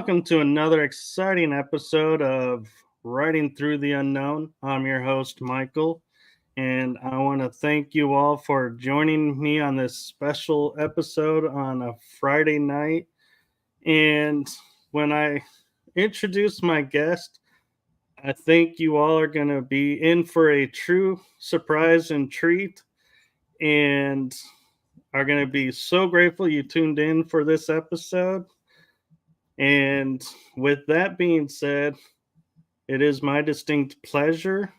welcome to another exciting episode of Writing Through the Unknown. I'm your host, Michael, and I want to thank you all for joining me on this special episode on a Friday night. And when I introduce my guest, I think you all are going to be in for a true surprise and treat, and are going to be so grateful you tuned in for this episode. And with that being said, it is my distinct pleasure,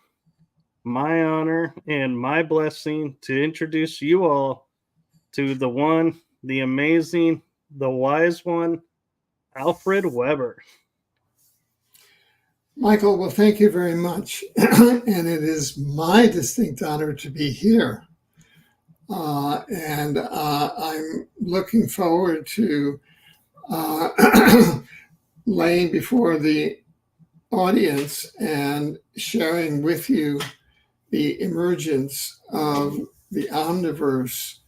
my honor, and my blessing to introduce you all to the one, the amazing, the wise one, Alfred Webre. Michael, well, thank you very much. And it is my distinct honor to be here. And I'm looking forward to laying before the audience and sharing with you the emergence of the omniverse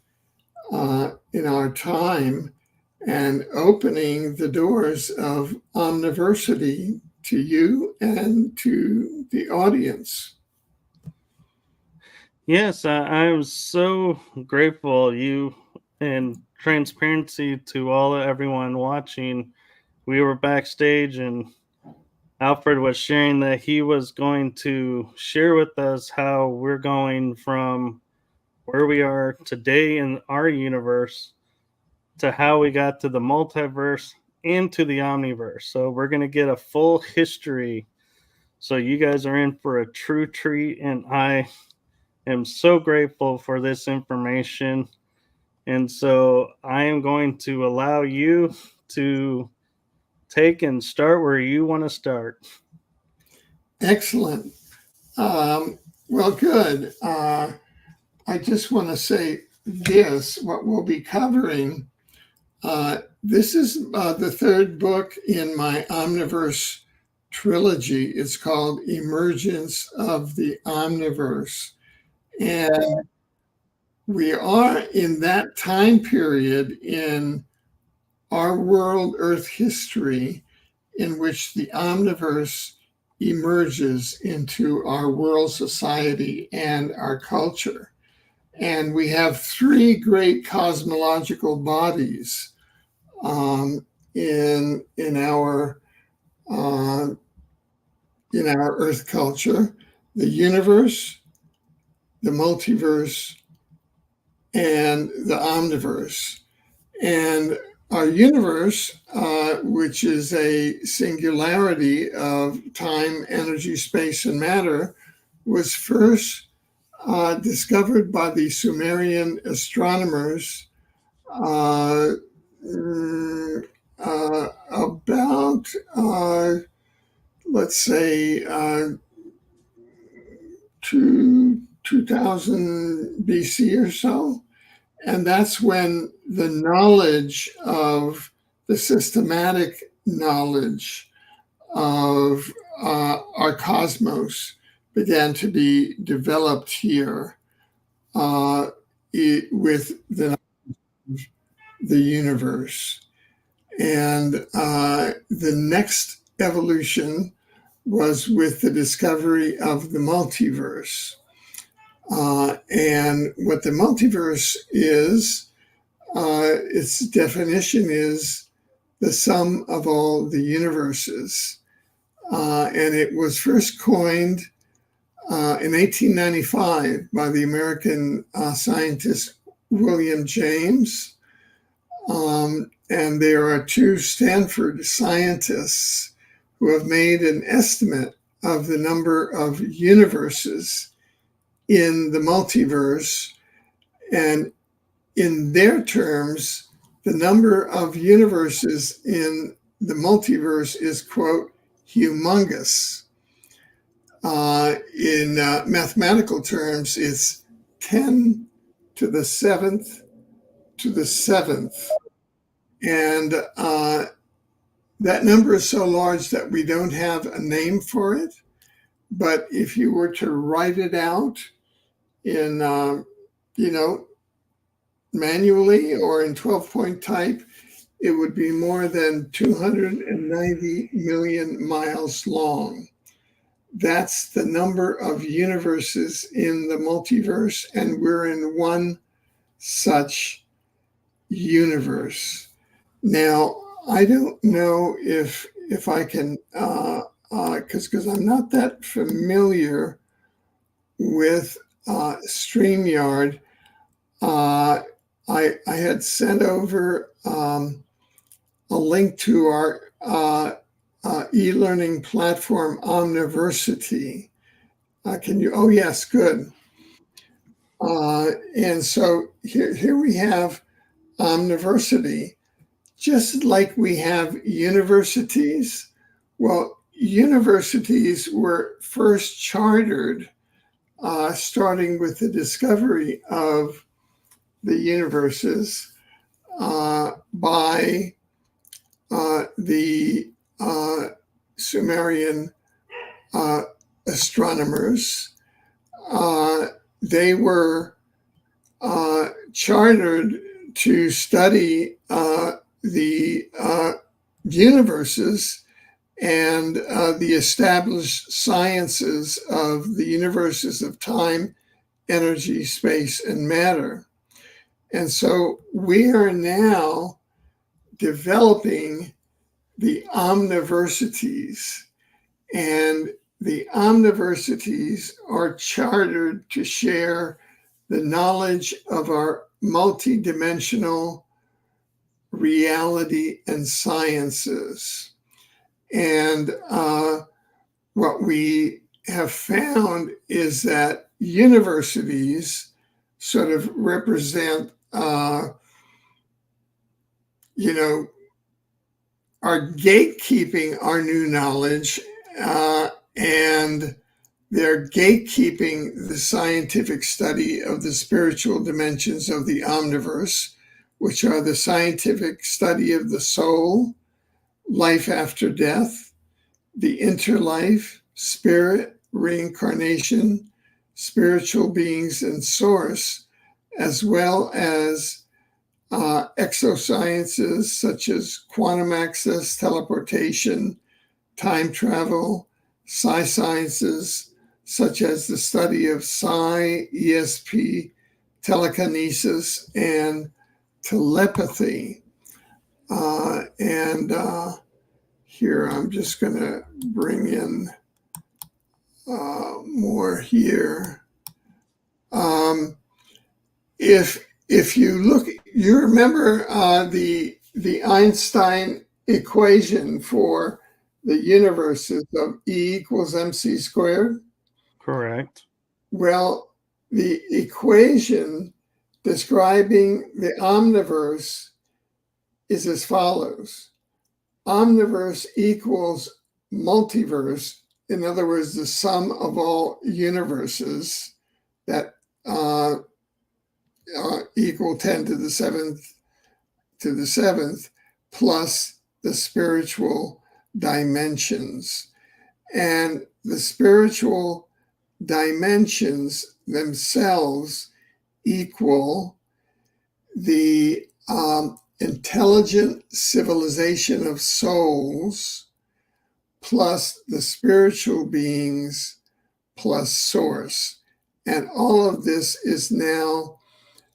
in our time and opening the doors of omniversity to you and to the audience. Yes, I'm so grateful you and transparency to everyone watching. We were backstage and Alfred was sharing that he was going to share with us how we're going from where we are today in our universe to how we got to the multiverse and to the omniverse. So we're going to get a full history. So you guys are in for a true treat, and I am so grateful for this information. And so I am going to allow you to take and start where you want to start. Excellent. Well, good. I just want to say this, what we'll be covering. This is the third book in my Omniverse trilogy. It's called Emergence of the Omniverse. And we are in that time period in our world, Earth history, in which the omniverse emerges into our world society and our culture. And we have three great cosmological bodies in our Earth culture: the universe, the multiverse, and the omniverse. And our universe, which is a singularity of time, energy, space, and matter, was first discovered by the Sumerian astronomers about, let's say, 2000 BC or so. And that's when the knowledge of the systematic knowledge of our cosmos began to be developed here with the universe. And the next evolution was with the discovery of the multiverse. And what the multiverse is, its definition is the sum of all the universes. And it was first coined in 1895 by the American scientist William James. And there are two Stanford scientists who have made an estimate of the number of universes in the multiverse, and in their terms, the number of universes in the multiverse is, quote, humongous. In mathematical terms, it's 10 to the 7th to the 7th. And that number is so large that we don't have a name for it. But if you were to write it out in, manually or in 12-point type, it would be more than 290 million miles long. That's the number of universes in the multiverse, and we're in one such universe. Now, I don't know if I can, because I'm not that familiar with StreamYard. I had sent over a link to our e-learning platform, Omniversity. Can you? Oh, yes, good. And so here we have Omniversity, just like we have universities. Well, universities were first chartered starting with the discovery of the universes by the Sumerian astronomers. They were chartered to study the universes and the established sciences of the universes of time, energy, space, and matter. And so we are now developing the omniversities, and the omniversities are chartered to share the knowledge of our multidimensional reality and sciences. And what we have found is that universities sort of represent, are gatekeeping our new knowledge, and they're gatekeeping the scientific study of the spiritual dimensions of the omniverse, which are the scientific study of the soul, life after death, the interlife, spirit, reincarnation, spiritual beings, and source, as well as exosciences such as quantum access, teleportation, time travel, psi sciences such as the study of psi, ESP, telekinesis, and telepathy. And here I'm just going to bring in more here. If you look, you remember the Einstein equation for the universes of E equals mc squared? Correct. Well, the equation describing the omniverse is as follows. Omniverse equals multiverse. In other words, the sum of all universes that equal 10 to the seventh plus the spiritual dimensions. And the spiritual dimensions themselves equal the intelligent civilization of souls plus the spiritual beings plus source. And all of this is now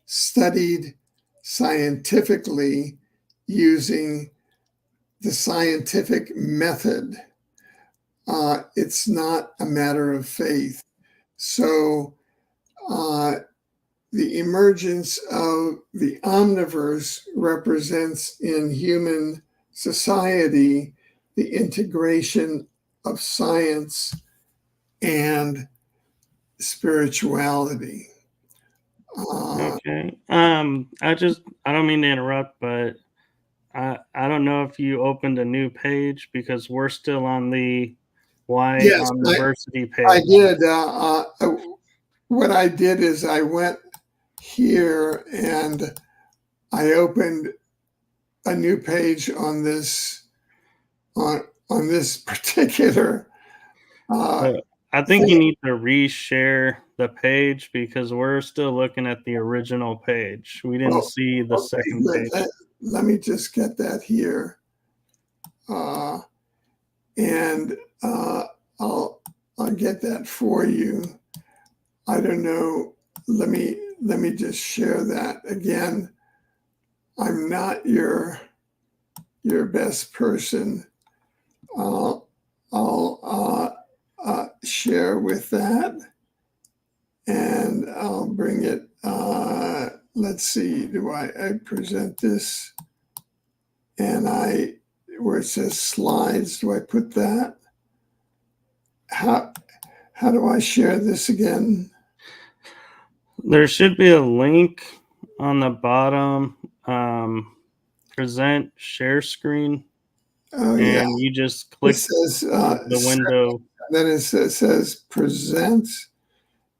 studied scientifically using the scientific method. It's not a matter of faith. So the emergence of the omniverse represents in human society the integration of science and spirituality. Okay. I don't mean to interrupt, but I don't know if you opened a new page because we're still on the Yes, Omniversity page. I did. What I did is I went here and I opened a new page on this particular. I think you need to reshare the page because we're still looking at the original page. We didn't see the second page. let me just get that here. And I'll get that for you. I don't know. Let me just share that again. I'm not your best person. I'll share with that, and I'll bring it. Let's see. Do I present this? And where it says slides, do I put that? How do I share this again? There should be a link on the bottom. Present share screen. Oh, and yeah. you just click It says the window. Then it says present.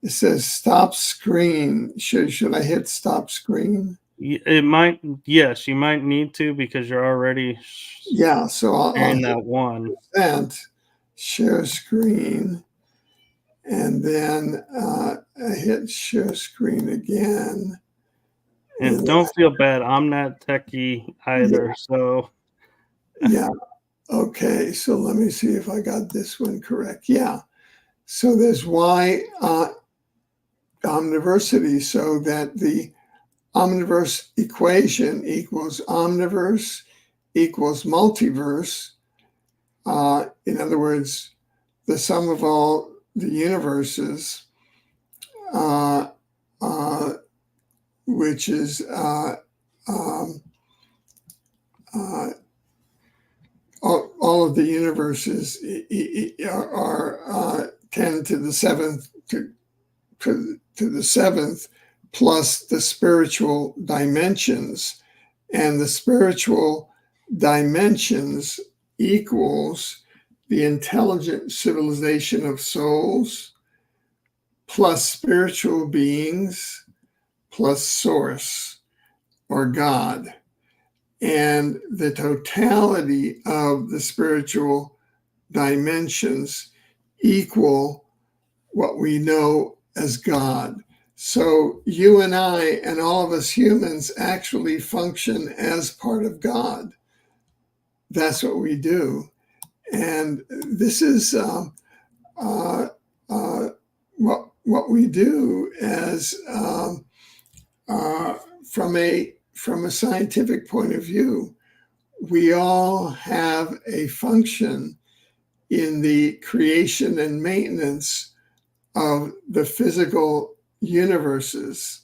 It says stop screen. Should I hit stop screen? It might, yes, you might need to because you're already So I'll sharing that one. Present, share screen, and then I hit share screen again. And don't feel bad. I'm not techie either. So yeah. Okay. So let me see if I got this one correct. Yeah. So there's Y omniversity, so that the omniverse equation equals omniverse equals multiverse. In other words, the sum of all the universes, which is all of the universes are 10 to the seventh to the seventh, plus the spiritual dimensions, and the spiritual dimensions equals the intelligent civilization of souls plus spiritual beings plus source or God. And the totality of the spiritual dimensions equal what we know as God. So you and I and all of us humans actually function as part of God. That's what we do. And this is what we do as from a scientific point of view. We all have a function in the creation and maintenance of the physical universes,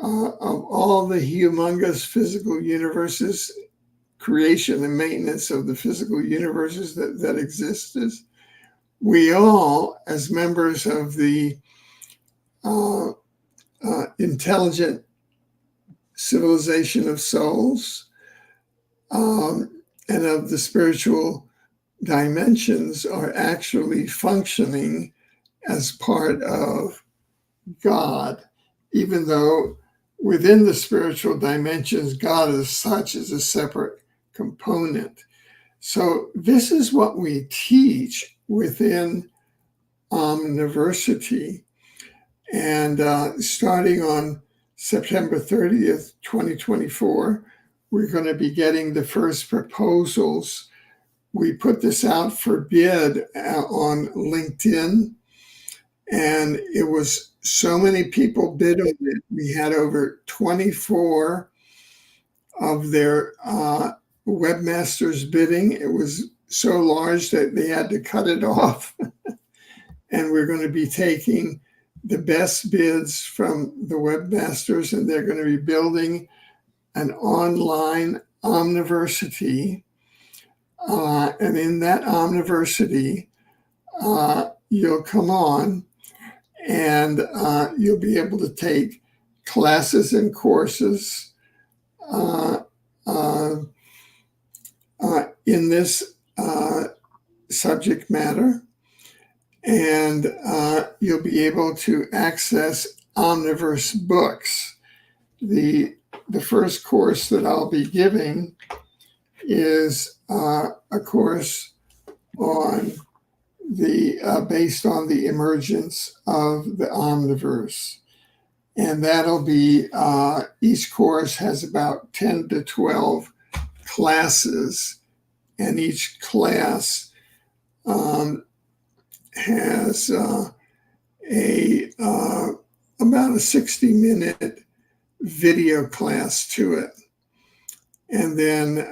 of all the humongous physical universes, creation and maintenance of the physical universes that existed. We all, as members of the intelligent civilization of souls and of the spiritual dimensions, are actually functioning as part of God, even though within the spiritual dimensions, God as such is a separate component. So this is what we teach within Omniversity. And starting on September 30th, 2024, we're going to be getting the first proposals. We put this out for bid on LinkedIn, and it was so many people bid on it. We had over 24 of their webmasters bidding. It was so large that they had to cut it off. And we're going to be taking the best bids from the webmasters, and they're going to be building an online Omniversity. And in that Omniversity, you'll come on and you'll be able to take classes and courses in this subject matter. And you'll be able to access Omniverse books. The first course that I'll be giving is a course on based on the emergence of the Omniverse. And that'll be, each course has about 10 to 12 classes, and each class has about a 60-minute video class to it. And then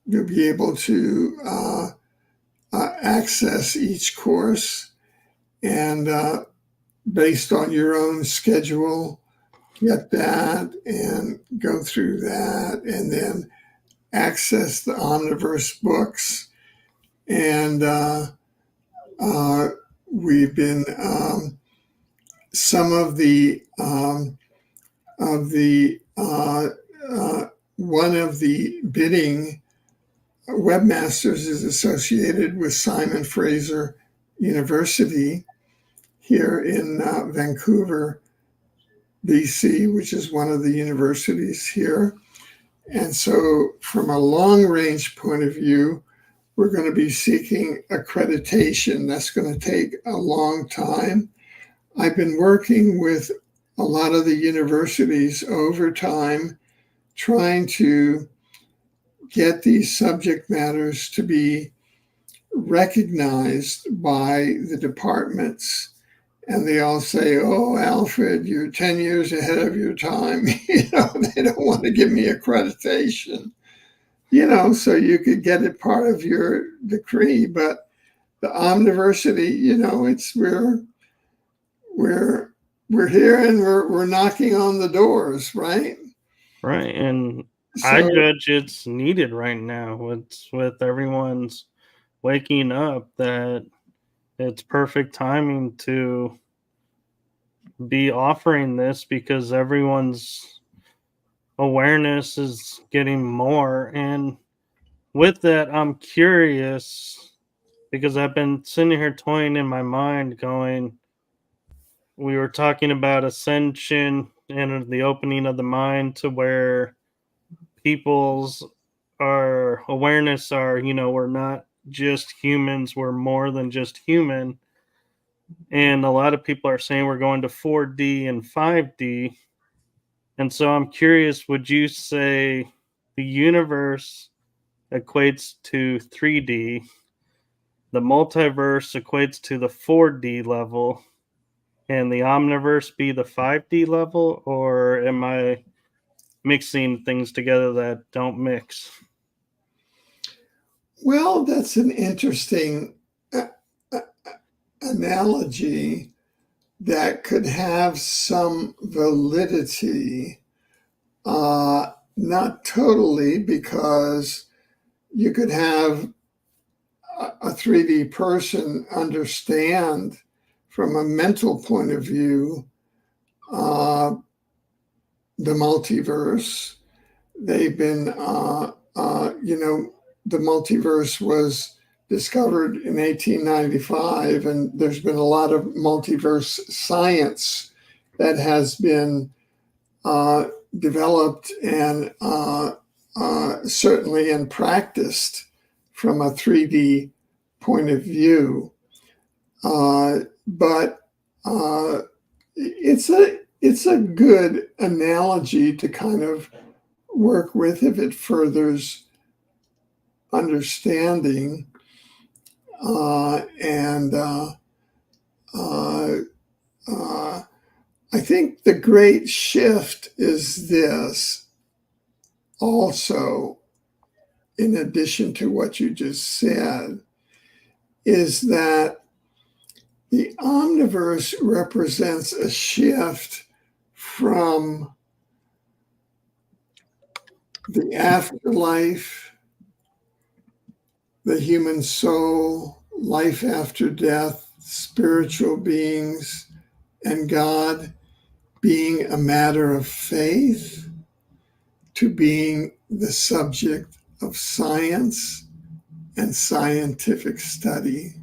you'll be able to access each course, and based on your own schedule, get that and go through that, and then access the Omniverse books. And we've been some of the one of the bidding webmasters is associated with Simon Fraser University here in Vancouver, BC, which is one of the universities here. And so from a long-range point of view, we're going to be seeking accreditation. That's going to take a long time. I've been working with a lot of the universities over time, trying to get these subject matters to be recognized by the departments. And they all say, "Oh, Alfred, you're 10 years ahead of your time." They don't want to give me accreditation, so you could get it part of your decree. But the Omniversity, it's we're here and we're knocking on the doors, right? Right. And So, I judge it's needed right now. It's with everyone's waking up that it's perfect timing to be offering this, because everyone's awareness is getting more. And with that, I'm curious, because I've been sitting here toying in my mind going, we were talking about ascension and the opening of the mind to where people's our awareness are, we're not just humans, we're more than just human. And a lot of people are saying we're going to 4D and 5D. And so I'm curious, would you say the universe equates to 3D, the multiverse equates to the 4D level, and the omniverse be the 5D level? Or am I mixing things together that don't mix? well, that's an interesting analogy that could have some validity. Not totally, because you could have a 3D person understand from a mental point of view the multiverse. They've been, the multiverse was discovered in 1895, and there's been a lot of multiverse science that has been developed and certainly and practiced from a 3D point of view. But it's a good analogy to kind of work with if it furthers understanding. I think the great shift is this also, in addition to what you just said, is that the omniverse represents a shift from the afterlife, the human soul, life after death, spiritual beings, and God being a matter of faith, to being the subject of science and scientific study.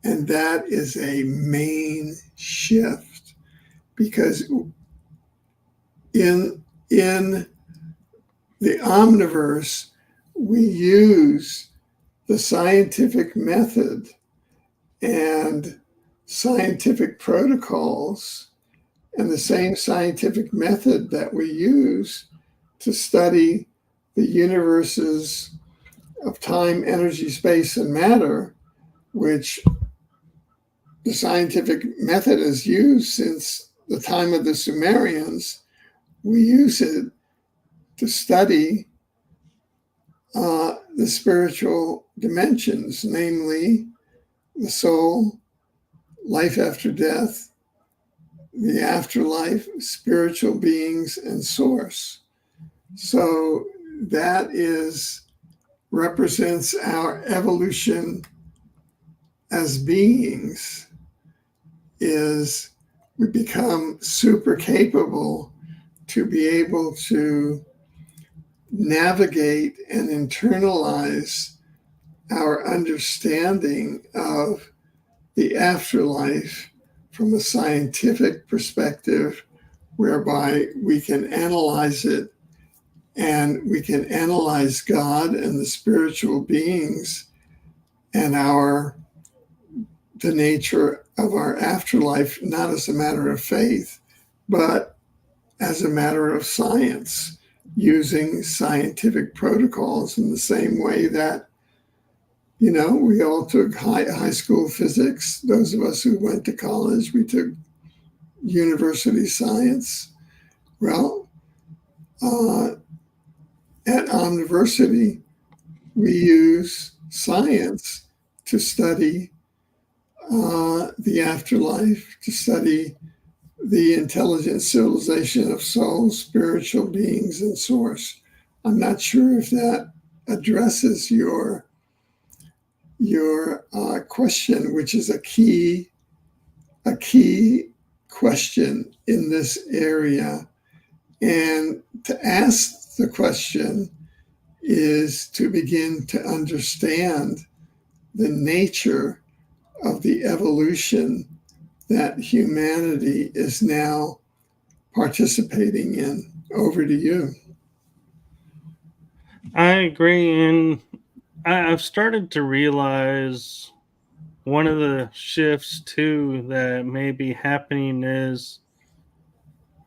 And that is a main shift, because in the omniverse, we use the scientific method and scientific protocols And the same scientific method that we use to study the universes of time, energy, space, and matter, which the scientific method is used since the time of the Sumerians, we use it to study the spiritual dimensions, namely the soul, life after death, the afterlife, spiritual beings, and source. So that represents our evolution as beings. Is we become super capable to be able to navigate and internalize our understanding of the afterlife from a scientific perspective, whereby we can analyze it and we can analyze God and the spiritual beings and the nature of our afterlife, not as a matter of faith, but as a matter of science, using scientific protocols in the same way that, we all took high school physics. Those of us who went to college, we took university science. Well, at Omniversity, we use science to study the afterlife, to study the intelligent civilization of souls, spiritual beings, and source. I'm not sure if that addresses your question, which is a key question in this area. And to ask the question is to begin to understand the nature of the evolution that humanity is now participating in. Over to you. I agree. And I've started to realize one of the shifts too that may be happening is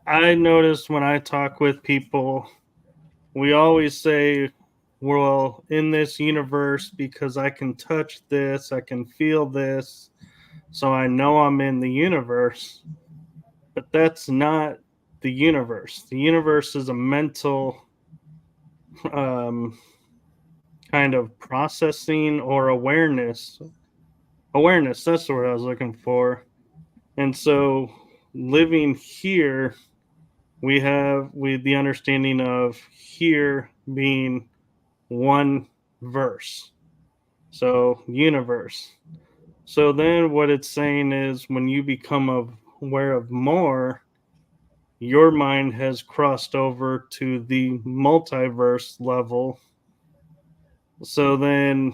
I notice when I talk with people, we always say, well, in this universe, because I can touch this, I can feel this, so I know I'm in the universe. But that's not the universe. The universe is a mental kind of processing or awareness. Awareness, that's the word I was looking for. And so living here, we have the understanding of here being one verse. So universe. So then what it's saying is when you become aware of more, your mind has crossed over to the multiverse level. So then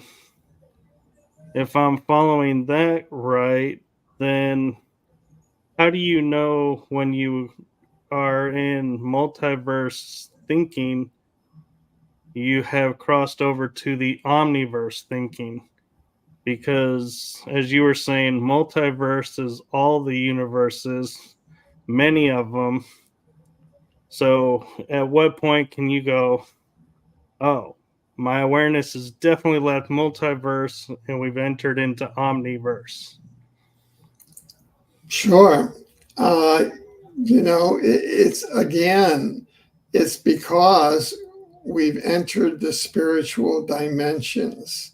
if I'm following that right, then how do you know when you are in multiverse thinking you have crossed over to the omniverse thinking? Because as you were saying, multiverse is all the universes, many of them. So at what point can you go, oh, my awareness has definitely left multiverse and we've entered into omniverse? Sure. It's because we've entered the spiritual dimensions.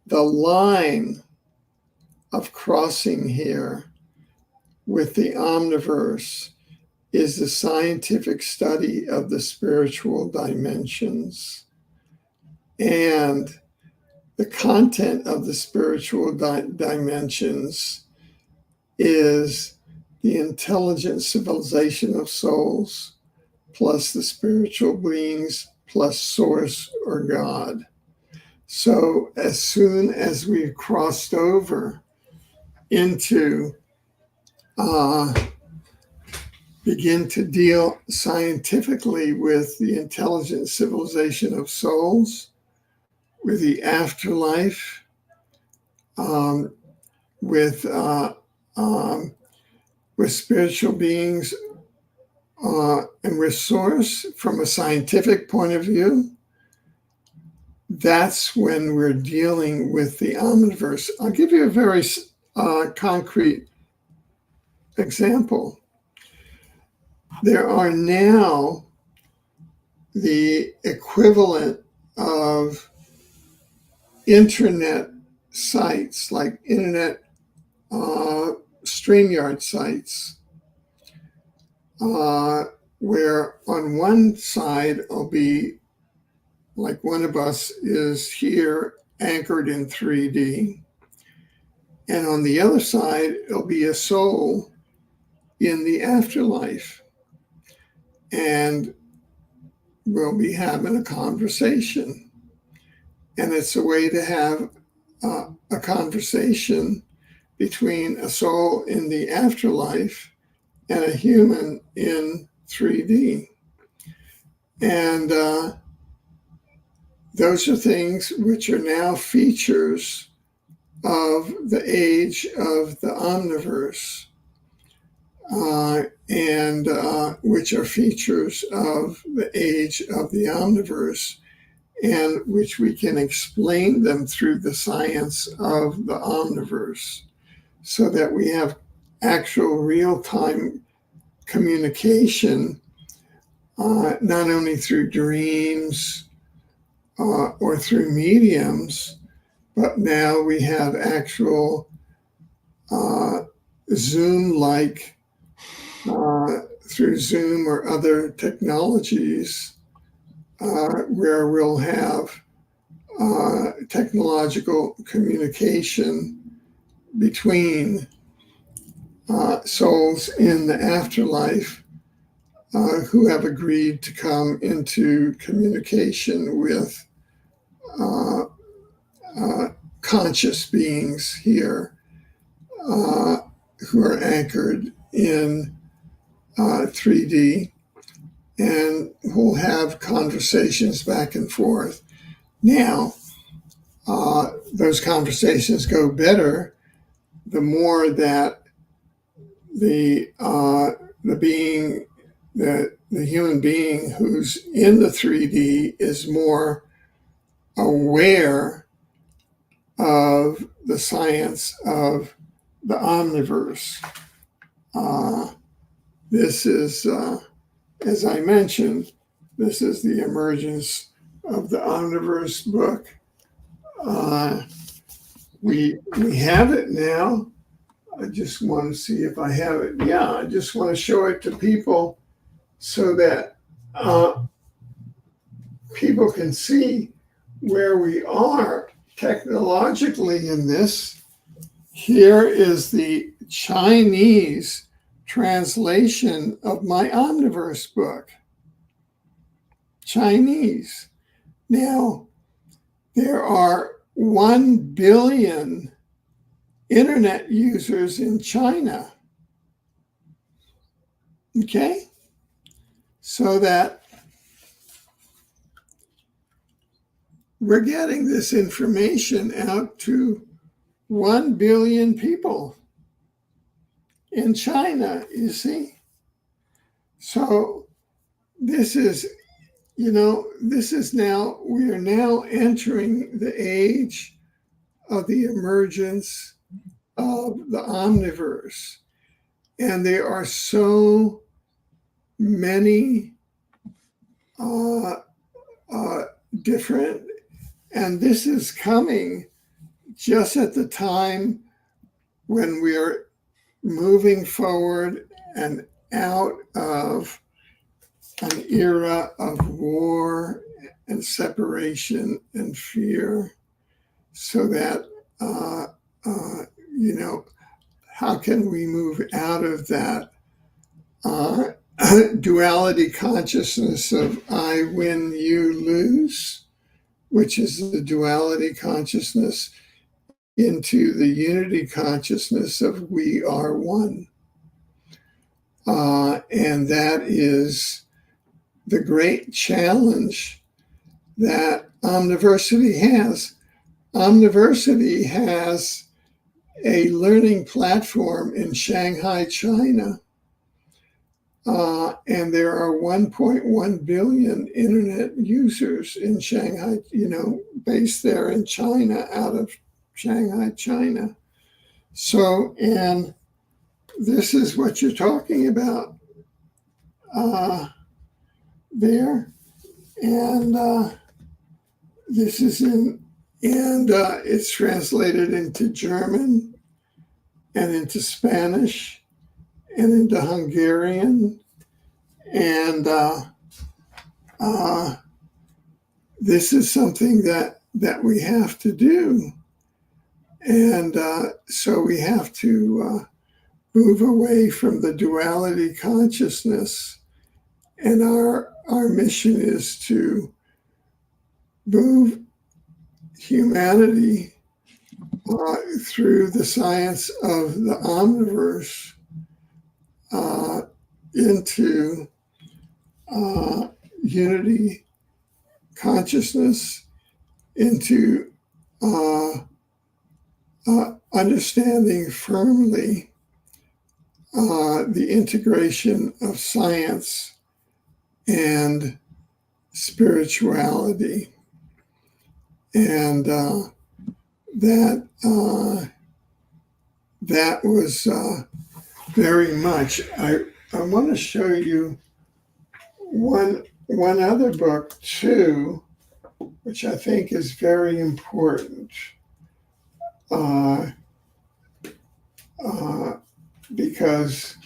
The line of crossing here with the omniverse is the scientific study of the spiritual dimensions. And the content of the spiritual dimensions is the intelligent civilization of souls, plus the spiritual beings, plus source or God. So as soon as we've crossed over into begin to deal scientifically with the intelligent civilization of souls, with the afterlife, with we're spiritual beings and we're source from a scientific point of view, that's when we're dealing with the omniverse. I'll give you a very concrete example. There are now the equivalent of internet sites, like internet StreamYard sites, where on one side will be like one of us is here anchored in 3D, and on the other side it'll be a soul in the afterlife, and we'll be having a conversation. And it's a way to have a conversation between a soul in the afterlife and a human in 3D. And those are things which are now features of the age of the omniverse, and which are features of the age of the omniverse, and which we can explain them through the science of the omniverse, so that we have actual real-time communication, not only through dreams or through mediums, but now we have actual Zoom-like, through Zoom or other technologies, where we'll have technological communication between souls in the afterlife who have agreed to come into communication with conscious beings here, who are anchored in 3D, and who'll have conversations back and forth. Now, those conversations go better the more that the human being who's in the 3D is more aware of the science of the omniverse. This is, as I mentioned, this is the emergence of the omniverse book. We have it now. I just want to see if I have it. Yeah, I just want to show it to people so that people can see where we are technologically in this. Here is the Chinese translation of my omniverse book. Chinese. Now, there are 1 billion internet users in China. Okay? So that we're getting this information out to 1 billion people in China, you see? So this is, this is now, we are now entering the age of the emergence of the omniverse. And there are so many different, and this is coming just at the time when we are moving forward and out of an era of war and separation and fear, so that, how can we move out of that duality consciousness of I win, you lose, which is the duality consciousness, into the unity consciousness of we are one. And that is the great challenge that omniversity has. Omniversity has a learning platform in Shanghai, China. And there are 1.1 billion internet users in Shanghai, based there in China, out of Shanghai, China. So, and this is what you're talking about there. And this is it's translated into German and into Spanish and into Hungarian. And this is something that we have to do. And so we have to move away from the duality consciousness. And our mission is to move humanity through the science of the omniverse into unity consciousness, into understanding firmly the integration of science and spirituality. And that was very much. I want to show you one other book too, which I think is very important, because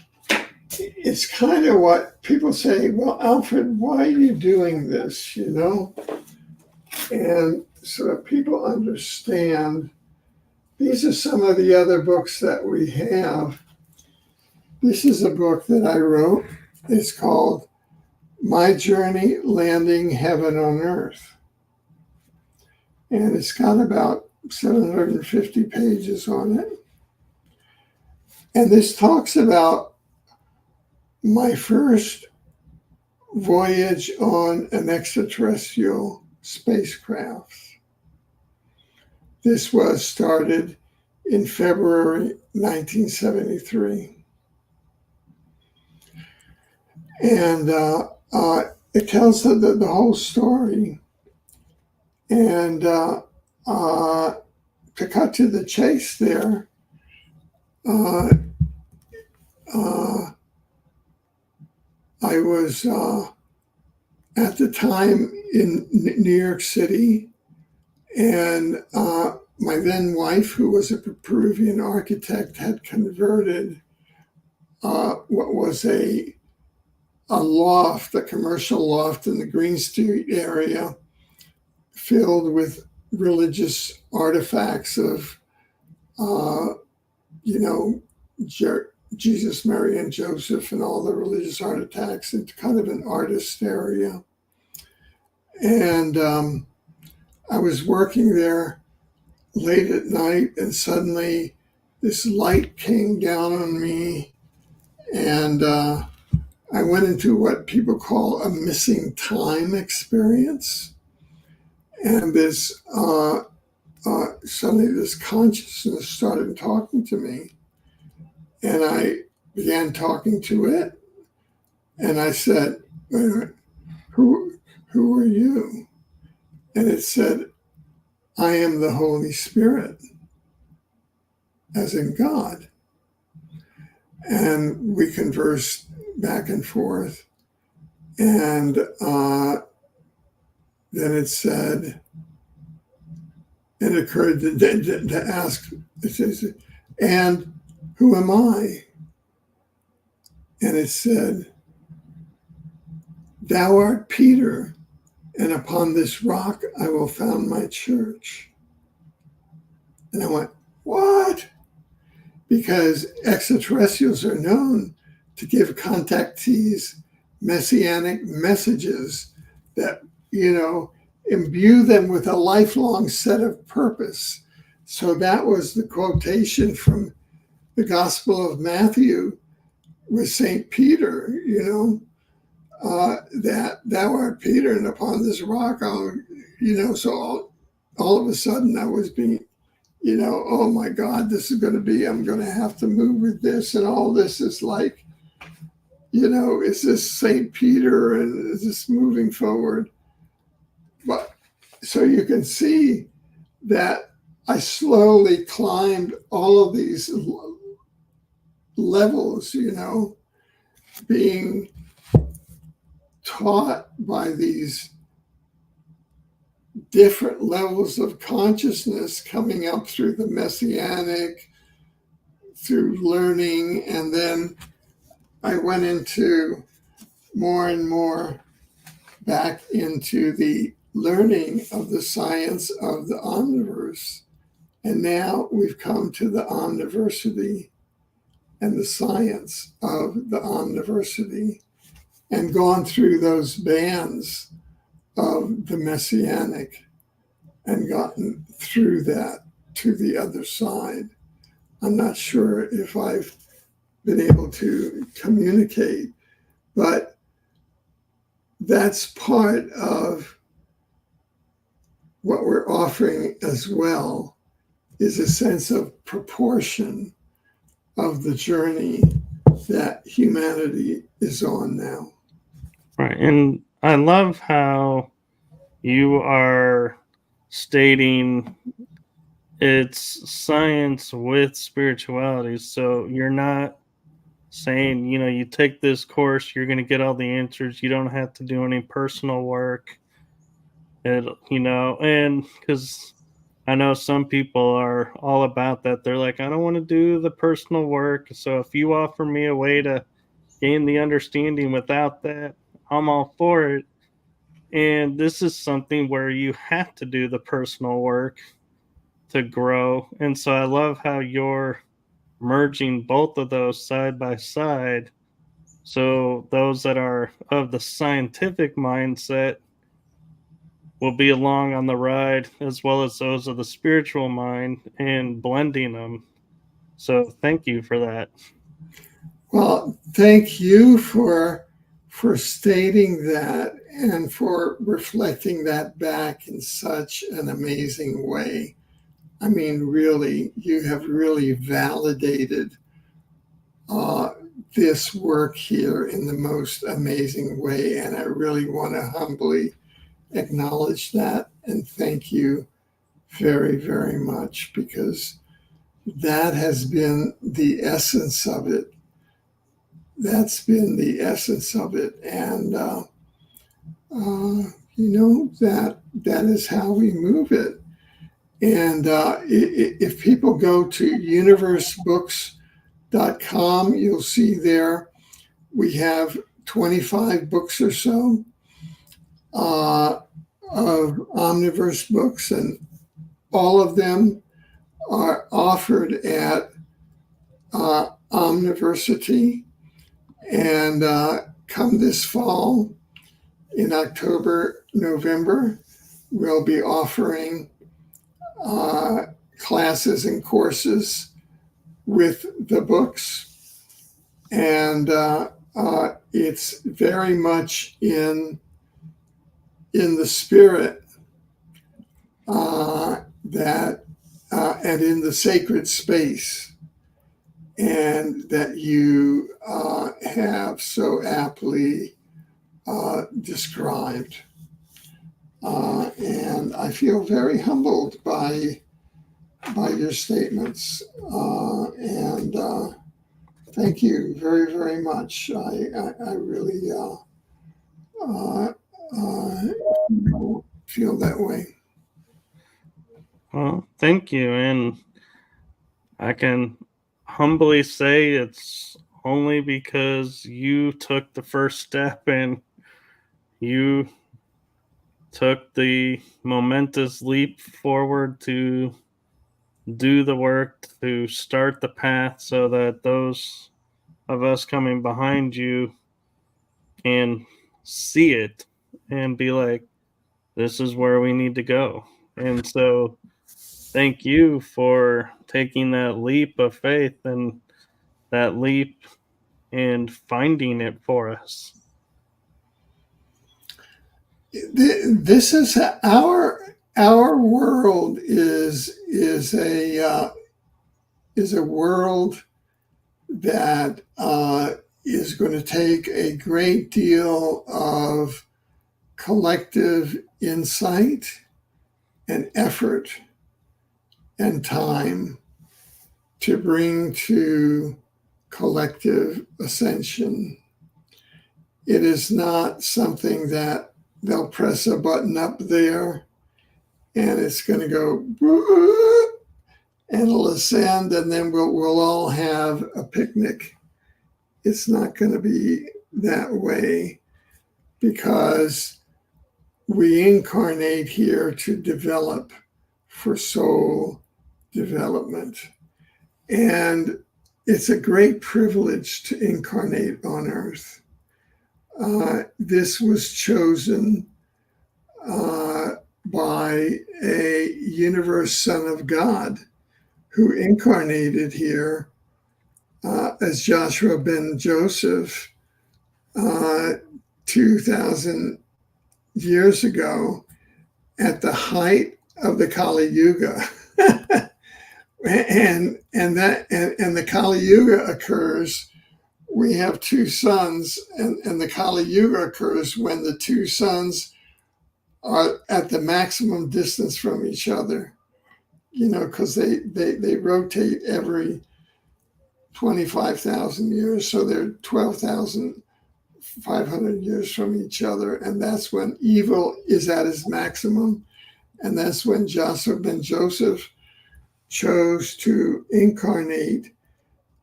it's kind of what people say, well, Alfred, why are you doing this, And so that people understand, these are some of the other books that we have. This is a book that I wrote. It's called My Journey Landing Heaven on Earth. And it's got about 750 pages on it. And this talks about my first voyage on an extraterrestrial spacecraft. This was started in February 1973. And it tells the whole story. And to cut to the chase there, I was at the time in New York City, and my then wife, who was a Peruvian architect, had converted what was a loft, a commercial loft in the Green Street area, filled with religious artifacts of, Jesus, Mary, and Joseph, and all the religious artifacts, into kind of an artist area. And I was working there late at night, and suddenly this light came down on me, and I went into what people call a missing time experience. And this suddenly this consciousness started talking to me, and I began talking to it, and I said, who are you? And it said, I am the Holy Spirit, as in God. And we conversed back and forth. And then it said, it occurred to ask, it says, and who am I? And it said, thou art Peter, and upon this rock I will found my church. And I went, what? Because extraterrestrials are known to give contactees messianic messages that, imbue them with a lifelong set of purpose. So that was the quotation from the Gospel of Matthew with St. Peter, that thou art Peter, and upon this rock I'll, so all of a sudden I was being, oh my God, this is going to be, I'm going to have to move with this. And all this is like, is this St. Peter and is this moving forward? But so you can see that I slowly climbed all of these levels, being taught by these different levels of consciousness coming up through the Messianic, through learning, and then I went into more and more back into the learning of the science of the omniverse. And now we've come to the omniversity and the science of the omniversity and gone through those bands of the Messianic and gotten through that to the other side. I'm not sure if I've been able to communicate, but that's part of what we're offering as well, is a sense of proportion of the journey that humanity is on now. Right. And I love how you are stating it's science with spirituality. So you're not saying, you take this course, you're going to get all the answers. You don't have to do any personal work. And because I know some people are all about that. They're like, I don't want to do the personal work. So if you offer me a way to gain the understanding without that, I'm all for it. And this is something where you have to do the personal work to grow. And so I love how you're merging both of those side by side. So those that are of the scientific mindset will be along on the ride, as well as those of the spiritual mind, and blending them. So thank you for that. Well, thank you for stating that and for reflecting that back in such an amazing way. I mean, really, you have really validated this work here in the most amazing way. And I really want to humbly acknowledge that and thank you very, very much, because that has been the essence of it. That's been the essence of it. And, that is how we move it. And if people go to universebooks.com, you'll see there we have 25 books or so of Omniverse books, and all of them are offered at Omniversity. And come this fall, in October, November, we'll be offering classes and courses with the books. And it's very much in the spirit that and in the sacred space, and that you have so aptly described. And I feel very humbled by your statements. And thank you very, very much. I really feel that way. Well, thank you. And I can humbly say it's only because you took the first step and you took the momentous leap forward to do the work, to start the path, so that those of us coming behind you can see it and be like, this is where we need to go. And so thank you for taking that leap of faith and that leap and finding it for us. This is our our world is a world that is going to take a great deal of collective insight and effort and time to bring to collective ascension. It is not something that they'll press a button up there and it's going to go and it'll ascend, and then we'll all have a picnic. It's not going to be that way, because we incarnate here to develop for soul development. And it's a great privilege to incarnate on Earth. This was chosen by a universe son of God who incarnated here as Joshua ben Joseph 2,000 years ago at the height of the Kali Yuga. and the Kali Yuga occurs. We have two suns, and the Kali Yuga occurs when the two suns are at the maximum distance from each other, because they rotate every 25,000 years. So they're 12,500 years from each other. And that's when evil is at its maximum. And that's when Joshua ben Joseph chose to incarnate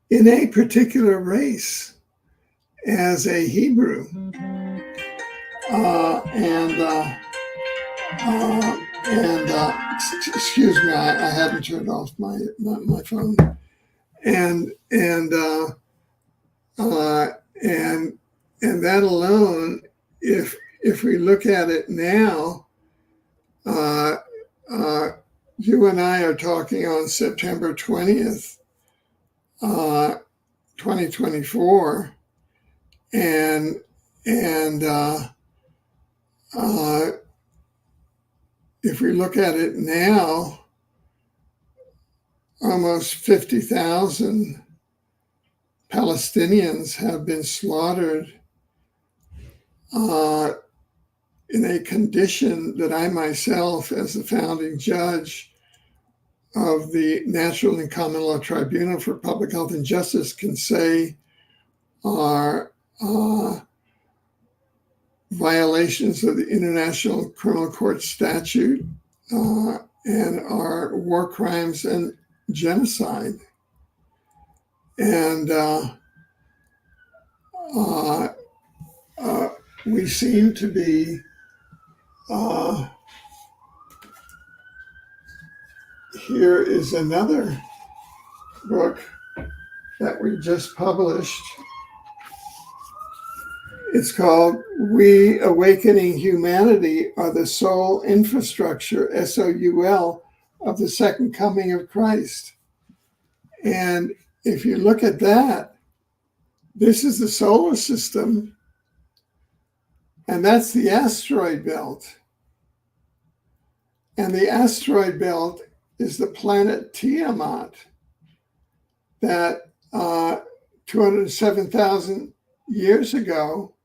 in a particular race as a Hebrew. Excuse me, I hadn't turned off my phone. And that alone, if we look at it now, you and I are talking on September 20th, 2024, and if we look at it now, almost 50,000 Palestinians have been slaughtered in a condition that I myself, as the founding judge of the Natural and Common Law Tribunal for Public Health and Justice, can say are violations of the International Criminal Court statute and are war crimes and genocide. And we seem to be here is another book that we just published. It's called We Awakening Humanity Are the Soul Infrastructure, SOUL, of the Second Coming of Christ. And if you look at that, this is the solar system, and that's the asteroid belt. And the asteroid belt is the planet Tiamat that 207,000 years ago,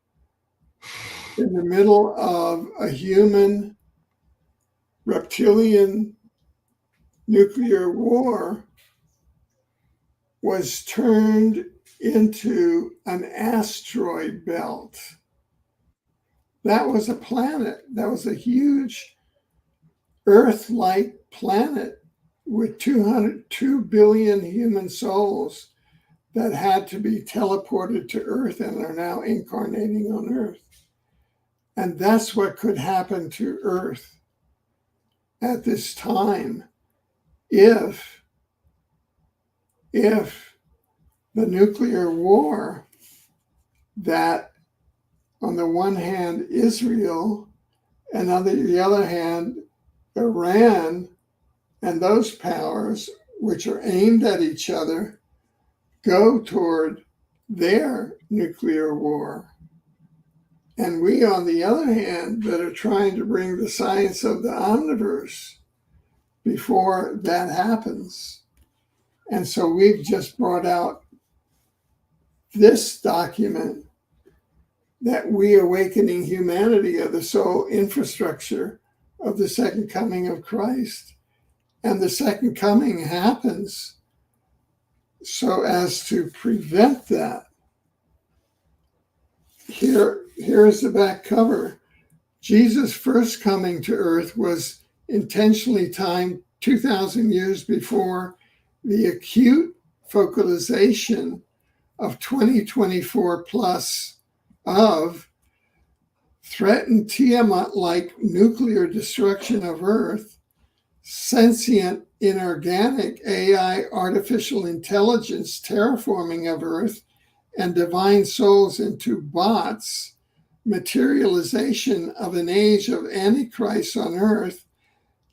in the middle of a human reptilian nuclear war, was turned into an asteroid belt. That was a planet. That was a huge Earth-like planet with 2 billion human souls that had to be teleported to Earth and are now incarnating on Earth. And that's what could happen to Earth at this time if the nuclear war that, on the one hand, Israel, and on the other hand, Iran and those powers which are aimed at each other, go toward their nuclear war. And we, on the other hand, that are trying to bring the science of the omniverse before that happens. And so we've just brought out this document that we awakening humanity are the sole infrastructure of the second coming of Christ. And the second coming happens so as to prevent that. Here's the back cover. Jesus' first coming to earth was intentionally timed 2,000 years before the acute focalization of 2024 plus of threatened Tiamat-like nuclear destruction of Earth, sentient inorganic AI artificial intelligence terraforming of Earth, and divine souls into bots, materialization of an age of Antichrist on Earth,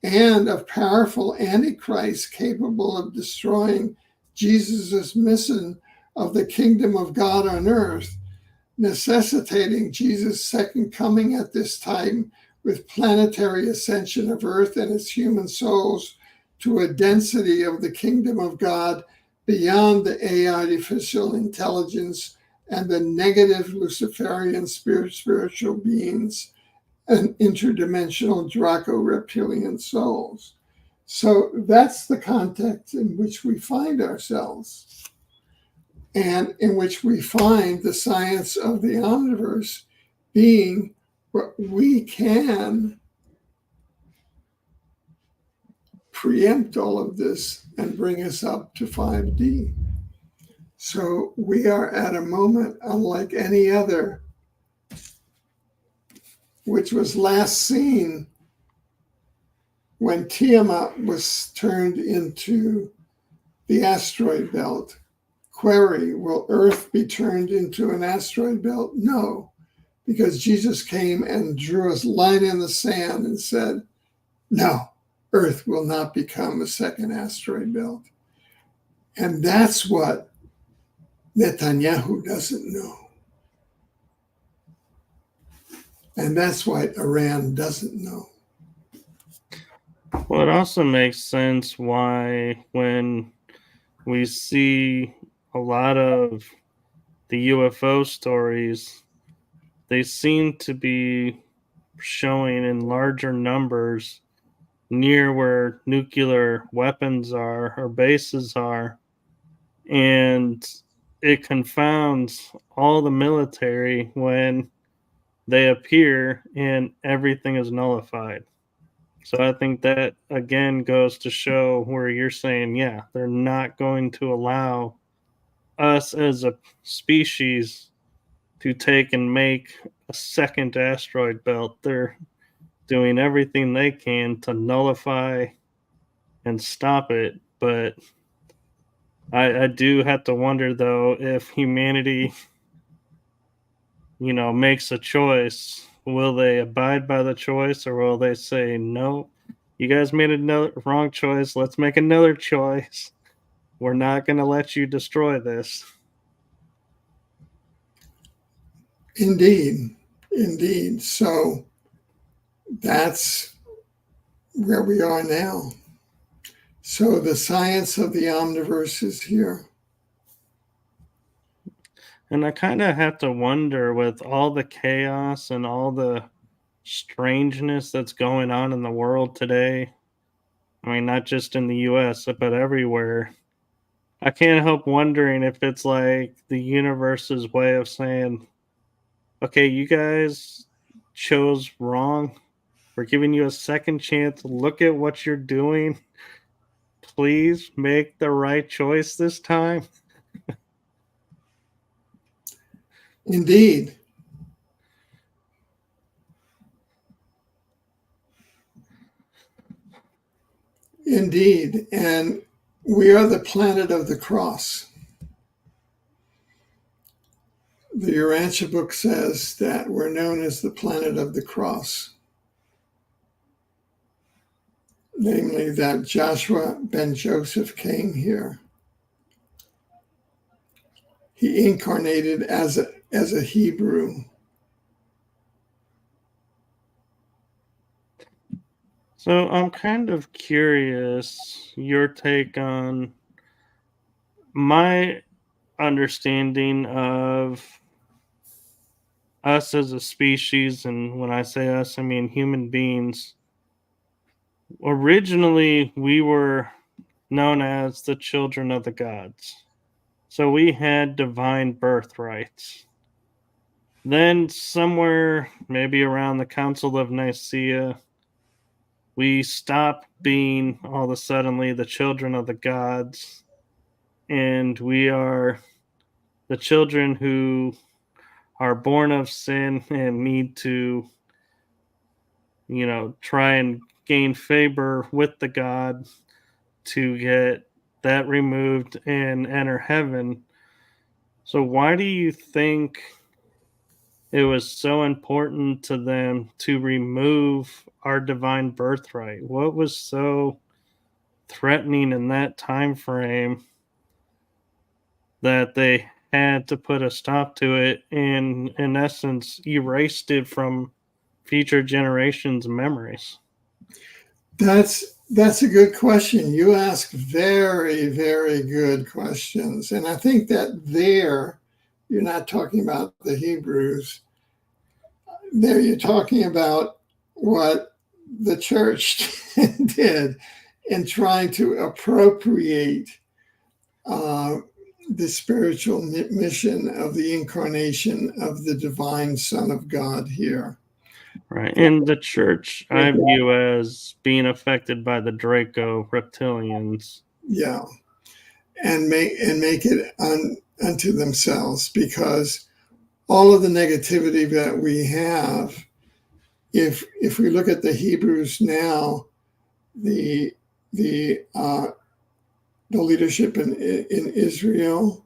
and of powerful Antichrist capable of destroying Jesus' mission of the kingdom of God on earth, necessitating Jesus' second coming at this time with planetary ascension of earth and its human souls to a density of the kingdom of God beyond the AI artificial intelligence and the negative Luciferian spiritual beings and interdimensional Draco-reptilian souls. So that's the context in which we find ourselves, and in which we find the science of the omniverse being what we can preempt all of this and bring us up to 5D. So we are at a moment unlike any other, which was last seen when Tiamat was turned into the asteroid belt. Query, will Earth be turned into an asteroid belt? No, because Jesus came and drew a line in the sand and said, no, Earth will not become a second asteroid belt. And that's what Netanyahu doesn't know. And that's what Iran doesn't know. Well, it also makes sense why when we see a lot of the UFO stories, they seem to be showing in larger numbers near where nuclear weapons are or bases are. And it confounds all the military when they appear and everything is nullified. So I think that again goes to show where you're saying, yeah, they're not going to allow us as a species to take and make a second asteroid belt. They're doing everything they can to nullify and stop it. But I do have to wonder, though, if humanity, makes a choice, will they abide by the choice or will they say, no, you guys made a wrong choice. Let's make another choice. We're not going to let you destroy this. Indeed. So that's where we are now. So the science of the omniverse is here. And I kind of have to wonder, with all the chaos and all the strangeness that's going on in the world today, I mean, not just in the US, but everywhere, I can't help wondering if it's like the universe's way of saying, okay, you guys chose wrong. We're giving you a second chance. Look at what you're doing. Please make the right choice this time. Indeed. And we are the planet of the cross. The Urantia book says that we're known as the planet of the cross. Namely, that Joshua ben Joseph came here. He incarnated as a Hebrew. So I'm kind of curious your take on my understanding of us as a species. And when I say us, I mean human beings. Originally, we were known as the children of the gods. So we had divine birthrights. Then, somewhere maybe around the Council of Nicaea, we stopped being all of a suddenly the children of the gods, and we are the children who are born of sin and need to, try and gain favor with the God to get that removed and enter heaven. So, why do you think it was so important to them to remove our divine birthright? What was so threatening in that time frame that they had to put a stop to it and in essence erased it from future generations' memories? That's a good question. You ask very, very good questions. And I think that you're not talking about the Hebrews. There you're talking about what the church did in trying to appropriate the spiritual mission of the incarnation of the divine Son of God here. Right. And the church I view as being affected by the Draco reptilians. Yeah. And make it unto themselves, because all of the negativity that we have, if we look at the Hebrews now, the leadership in Israel,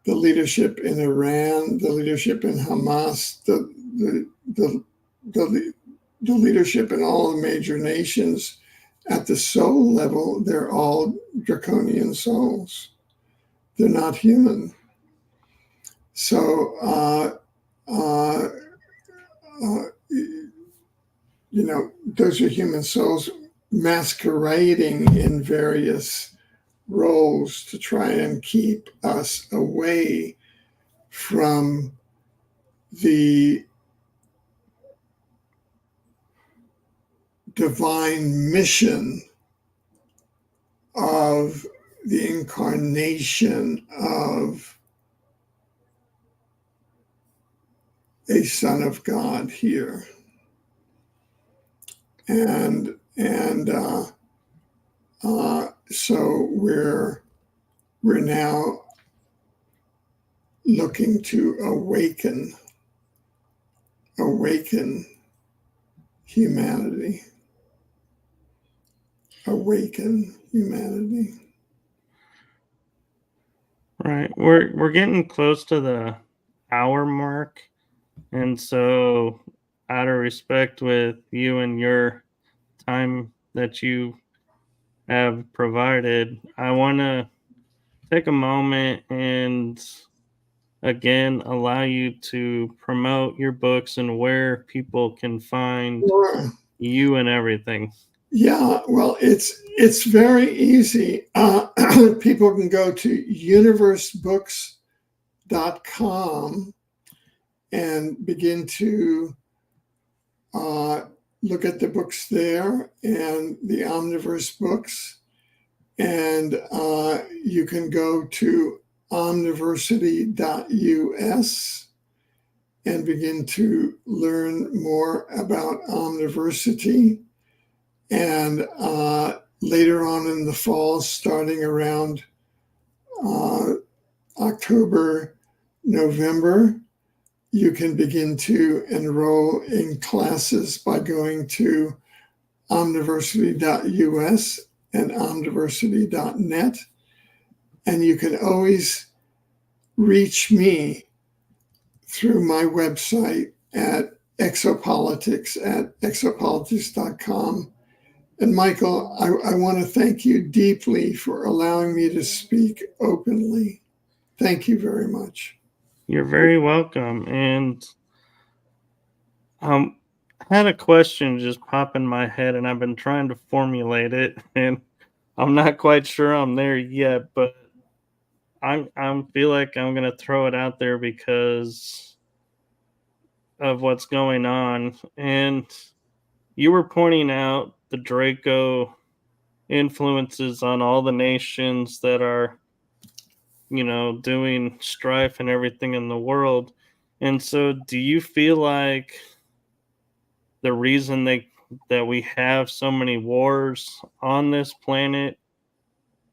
the leadership in Iran, the leadership in Hamas, the leadership in all the major nations, at the soul level, they're all draconian souls. They're not human. So, those are human souls masquerading in various roles to try and keep us away from the divine mission of the incarnation of a Son of God here. And so we're now looking to awaken humanity. Awaken humanity. Right. We're getting close to the hour mark. And so out of respect with you and your time that you have provided, I want to take a moment and again allow you to promote your books and where people can find Sure. you and everything. Yeah, well, it's very easy. People can go to universebooks.com and begin to look at the books there and the Omniverse books. And you can go to omniversity.us and begin to learn more about Omniversity. And later on in the fall, starting around October, November, you can begin to enroll in classes by going to omniversity.us and omniversity.net. And you can always reach me through my website at exopolitics.com. And Michael, I want to thank you deeply for allowing me to speak openly. Thank you very much. You're very welcome. And I had a question just pop in my head, and I've been trying to formulate it, and I'm not quite sure I'm there yet, but I'm feel like I'm gonna throw it out there because of what's going on. And you were pointing out the Draco influences on all the nations that are, doing strife and everything in the world. And so do you feel like the reason that we have so many wars on this planet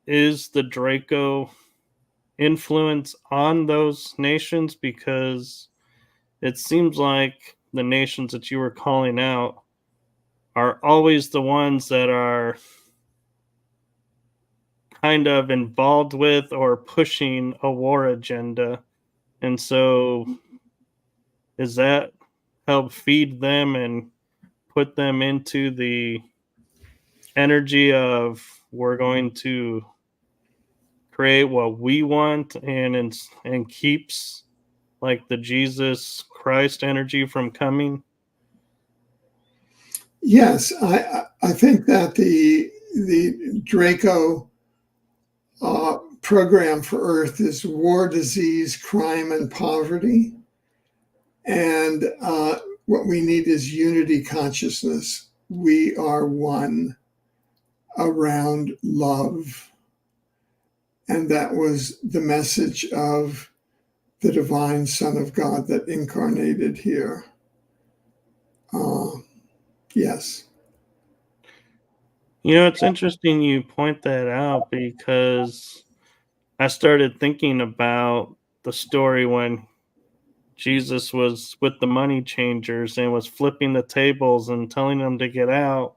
is the Draco influence on those nations? Because it seems like the nations that you were calling out are always the ones that are kind of involved with or pushing a war agenda. And so, is that help feed them and put them into the energy of we're going to create what we want, and keeps like the Jesus Christ energy from coming? Yes, I think that the Draco program for Earth is war, disease, crime, and poverty. And what we need is unity consciousness. We are one around love. And that was the message of the divine Son of God that incarnated here. Yes. It's interesting you point that out because I started thinking about the story when Jesus was with the money changers and was flipping the tables and telling them to get out.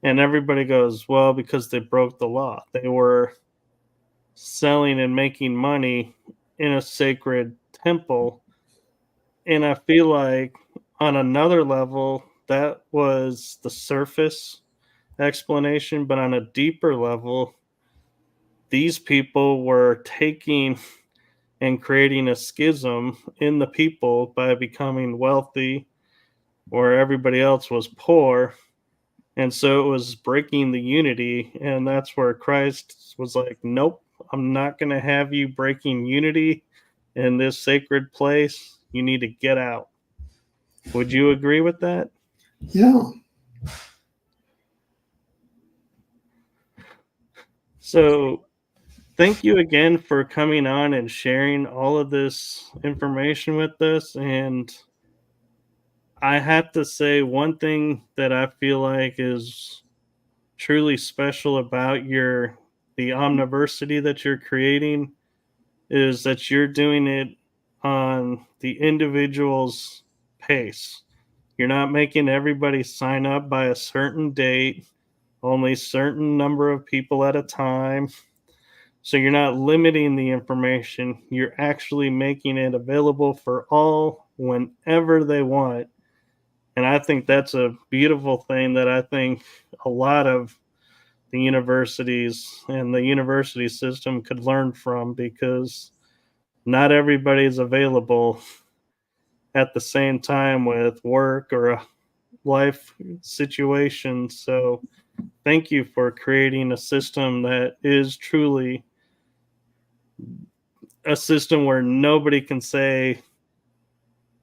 And everybody goes, well, because they broke the law. They were selling and making money in a sacred temple. And I feel like on another level, that was the surface explanation. But on a deeper level, these people were taking and creating a schism in the people by becoming wealthy where everybody else was poor. And so it was breaking the unity. And that's where Christ was like, nope, I'm not going to have you breaking unity in this sacred place. You need to get out. Would you agree with that? Yeah. So, thank you again for coming on and sharing all of this information with us. And I have to say, one thing that I feel like is truly special about the omniversity that you're creating is that you're doing it on the individual's pace. You're not making everybody sign up by a certain date, only certain number of people at a time. So you're not limiting the information. You're actually making it available for all whenever they want. And I think that's a beautiful thing that I think a lot of the universities and the university system could learn from, because not everybody is available at the same time with work or a life situation. So thank you for creating a system that is truly a system where nobody can say,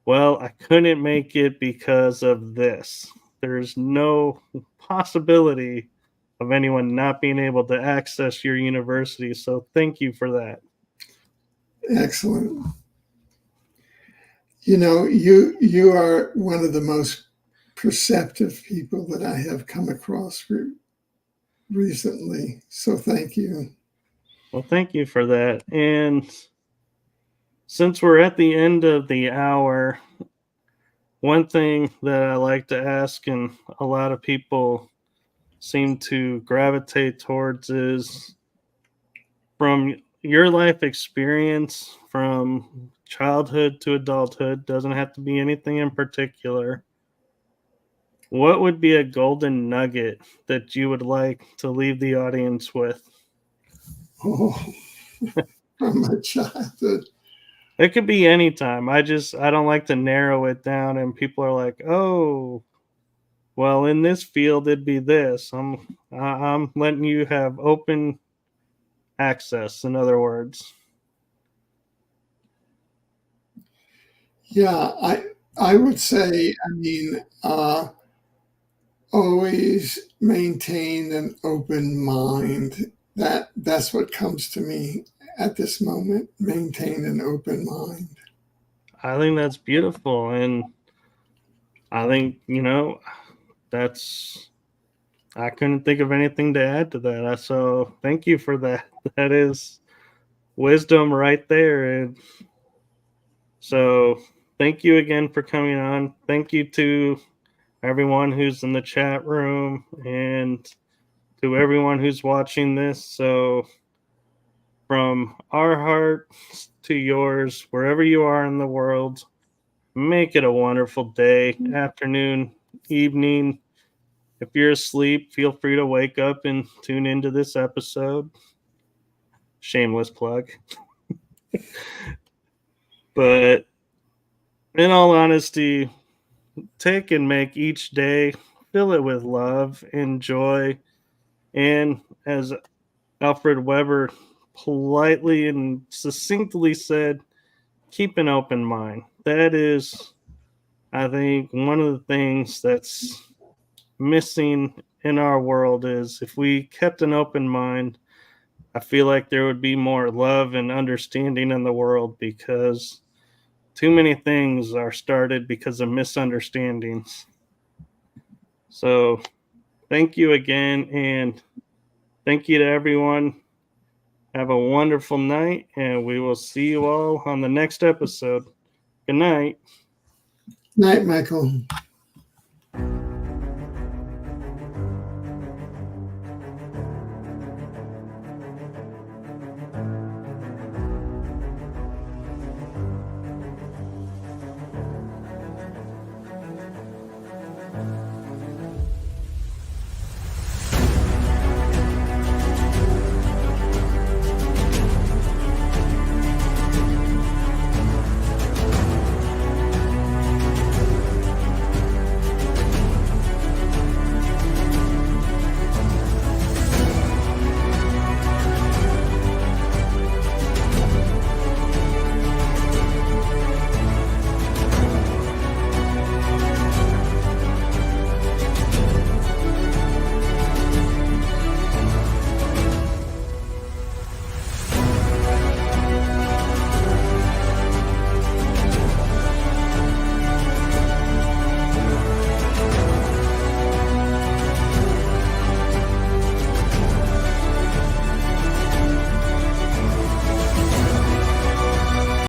well, I couldn't make it because of this. There's no possibility of anyone not being able to access your university. So thank you for that. Excellent. You are one of the most perceptive people that I have come across recently. So thank you. Well, thank you for that. And since we're at the end of the hour, one thing that I like to ask, and a lot of people seem to gravitate towards, is from your life experience from childhood to adulthood, doesn't have to be anything in particular. What would be a golden nugget that you would like to leave the audience with? Oh, from my childhood. It could be any time. I don't like to narrow it down and people are like, "Oh." well, in this field, it'd be this. I'm letting you have open access, in other words. Yeah, I would say, always maintain an open mind. That's what comes to me at this moment. Maintain an open mind. I think that's beautiful. And I think, that's, I couldn't think of anything to add to that. So thank you for that. That is wisdom right there. And so thank you again for coming on. Thank you to everyone who's in the chat room and to everyone who's watching this. So from our hearts to yours, wherever you are in the world, make it a wonderful day, afternoon, evening. If you're asleep, feel free to wake up and tune into this episode. Shameless plug. But in all honesty, take and make each day, fill it with love and joy. And as Alfred Webre politely and succinctly said, keep an open mind. That is, I think, one of the things that's missing in our world is if we kept an open mind, I feel like there would be more love and understanding in the world, because too many things are started because of misunderstandings. So thank you again, and thank you to everyone. Have a wonderful night, and we will see you all on the next episode. Good night. Night, Michael.